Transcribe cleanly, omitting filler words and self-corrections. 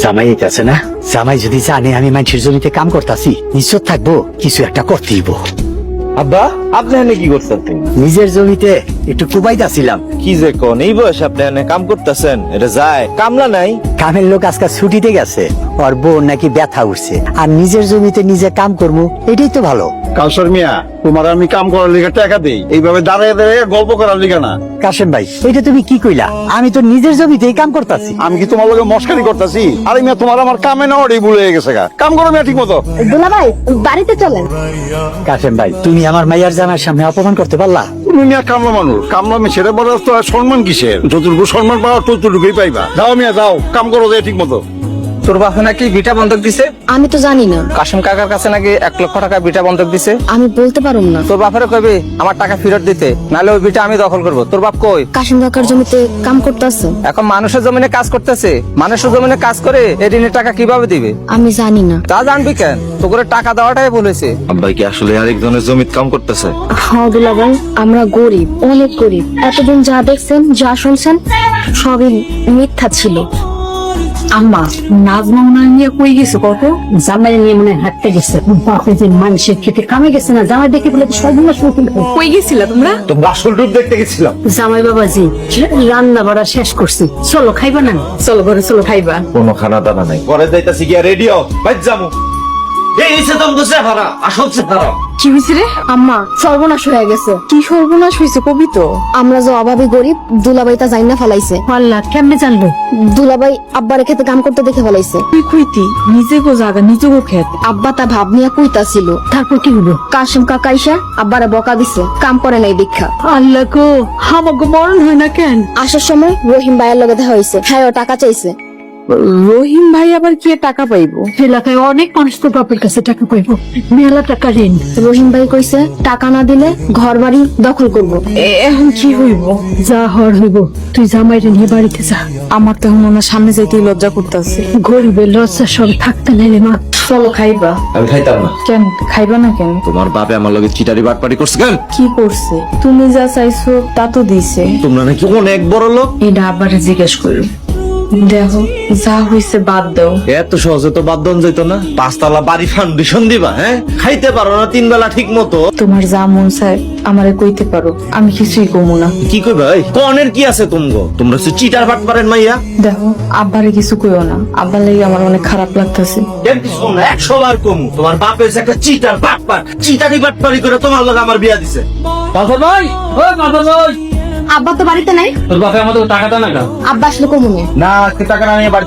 জামাই আছে না, জামাই যদি জানে আমি মানুষের জমিতে কাম করতেছি, নিশ্চয় থাকবো কিছু একটা করতেইব। আব্বা, আপনি এনে কি করছেন? নিজের জমিতে একটু কুবাইতাছিলাম। কি যে কোন, এই বয়সে আপনি এনে কাম করতেছেন? এটা যায়, কামলা নাই? কামের লোক আজকাল ছুটিতে গেছে, ওর বউ নাকি ব্যথা উঠছে, আর নিজের জমিতে নিজে কাম করবো, এটাই তো ভালো। কাউসার মিয়া, তোমার আমি কাম করার লিগে টাকা দেই, এইভাবে দাঁড়িয়ে দাঁড়িয়ে গল্প করার লিগে না। কাশেম ভাই, এটা তুমি কি কইলা? আমি তো নিজের জমিতেই কাম করতেছি। আমি কি তোমার লগে মস্কারি করতেছি? আরে মিয়া, তোমার আমার কামে না ওটাই ভুলে গেছে গা। কাম করো মিয়া ঠিক মতো। দুলা ভাই, বাড়িতে চলেন। কাশেম ভাই, তুমি আমার মাইয়ার জামার সামনে অপমান করতে পারলা? তুমি মিয়া কামলা মানুষ, কামলা মেয়ে সেটা বড় তো আর সম্মান কিসের? যতটুকু সম্মান পাওয়া ততটুকুই পাইবা। যাও মিয়া যাও, কাম করো যে ঠিক মতো। তোর বাপে নাকি বিটা বন্ধক দিছে? আমি তো জানি না, কাশিম কাকার কাছে নাকি 1 লক্ষ টাকা বিটা বন্ধক দিছে। আমি বলতে পারুম না। তোর বাপের কইবি আমার টাকা ফেরত দিতে, নাহলে ওই বিটা আমি দখল করব। তোর বাপ কই? কাশিম কাকার জমিতে কাম করতেছে। এখন মানুষের জমিনে কাজ করতেছে, মানুষের জমিনে কাজ করে এই ঋণের টাকা কিভাবে দিবে? আমি জানি না। তা জানবি কেন? তো করে টাকা দেওয়াটাই বলেছে। আব্বাই কি আসলে আরেকজনের জমিত কাম করতেছে? হ্যাঁ দুলা ভাই, আমরা গরিব, অনেক গরিব। এতদিন যা দেখছেন, যা শুনছেন, সবই মিথ্যা ছিল। আম্মা, নাজমা মনে হয় নিয়ে কই গেছে? কত জামাই নিয়ে মনে হয় হাঁটতে গেছে। বাপে যে মানুষের খেতে কামে গেছে না, জামাই দেখে বলে সর্বনাশ কই গেছিলা তোমরা? তোমরা আসল রূপ দেখতে গেছিলাম। জামাই বাবাজি রান্না বাড়া শেষ করছি, চলো খাইবা না? চলো ঘরে চলো খাইবা। কোনো খানা দানা নাই। পরে যাইতাছি গিয়া রেডিও বাইর যামু। এই সেতম দোসে ভাড়া আসল সে ভাড়া। কি হয়েছে রে? আম্মা, সর্বনাশ হয়ে গেছে। কি সর্বনাশ হয়েছে কবি তো? আমরা যে অভাবী গরিব, দুলাভাই তা জাইনা ফেলাইছে। আল্লাহ, কেমনে জানলো? দুলাভাই আব্বার খেতে কাম করতে দেখে ফেলাইছে। তুই কইতি নিজে গো জাগা নিজে গো খেত। আব্বা তা ভাব নিয়ে কইতাছিল। তারপর কি হলো? কাশিম কাকা আইসা আব্বারে বকা দিছে, কাম করে নাই দীক্ষা। আল্লাহ গো, আমাকে মরণ হয় না কেন? আসার সময় রহিম ভাইয়ের লগে দেখা হয়েছে, হ্যাঁ ও টাকা চাইছে। রহিম ভাই আবার কি টাকা পাইবো? এলাকায় অনেক মানুষ তো বাপের কাছে টাকা পাইবো, মেলা টাকা ঋণ। রহিম ভাই কইছে টাকা না দিলে ঘর বাড়ি দখল করবো। এখন কি হইব? যা হর হইব, তুই জামাইরে নিয়ে বাড়িতে যা। আমার তো মনে হয় সামনে যাইতেই লজ্জা করতেছে। গরিবের লজ্জা সব থাকতে নাইলে মা। চলো খাইবা। আমি খাইতাম না। কেন খাইবা না কেন? তোমার বাপে আমার লগে চিটারি বাটপারি করছে কেন? কি করছে? তুমি যা চাইছো তা তো দিছে। তোমরা নাকি অনেক বড় লোক। এটা আবারে জিজ্ঞেস করো। দেখো, যা হইছে বাদ দাও। এত সহজে তো বাদ দন যেত না। 5 তলা বাড়ি ফাউন্ডেশন দিবা, হ্যাঁ? খাইতে পারো না 3 বেলা ঠিক মতো। তোমার যা মন চায় আমারে কইতে পারো, আমি কিছুই কমু না। কি কই ভাই? কনের কি আছে তুমগো? তোমরা হচ্ছে চিটার বাটপারেন মাইয়া। দেখো, আব্বারে কিছু কইও না, আব্বার লাগি আমার অনেক খারাপ লাগতেছে। এমনি শোন, 100 বার কমু। তোমার বাপে হচ্ছে একটা চিটার বাটপার, চিটারি বাটপারি করে তোমার লগে আমার বিয়া দিছে। কথা নয়, ও কথা নয়। আব্বা তো বাড়িতে নাই। তোর বাপে আমাদের টাকা দেয় না কেন? আব্বা আসলে কমুনে। না, টাকা না নিয়ে বাড়ি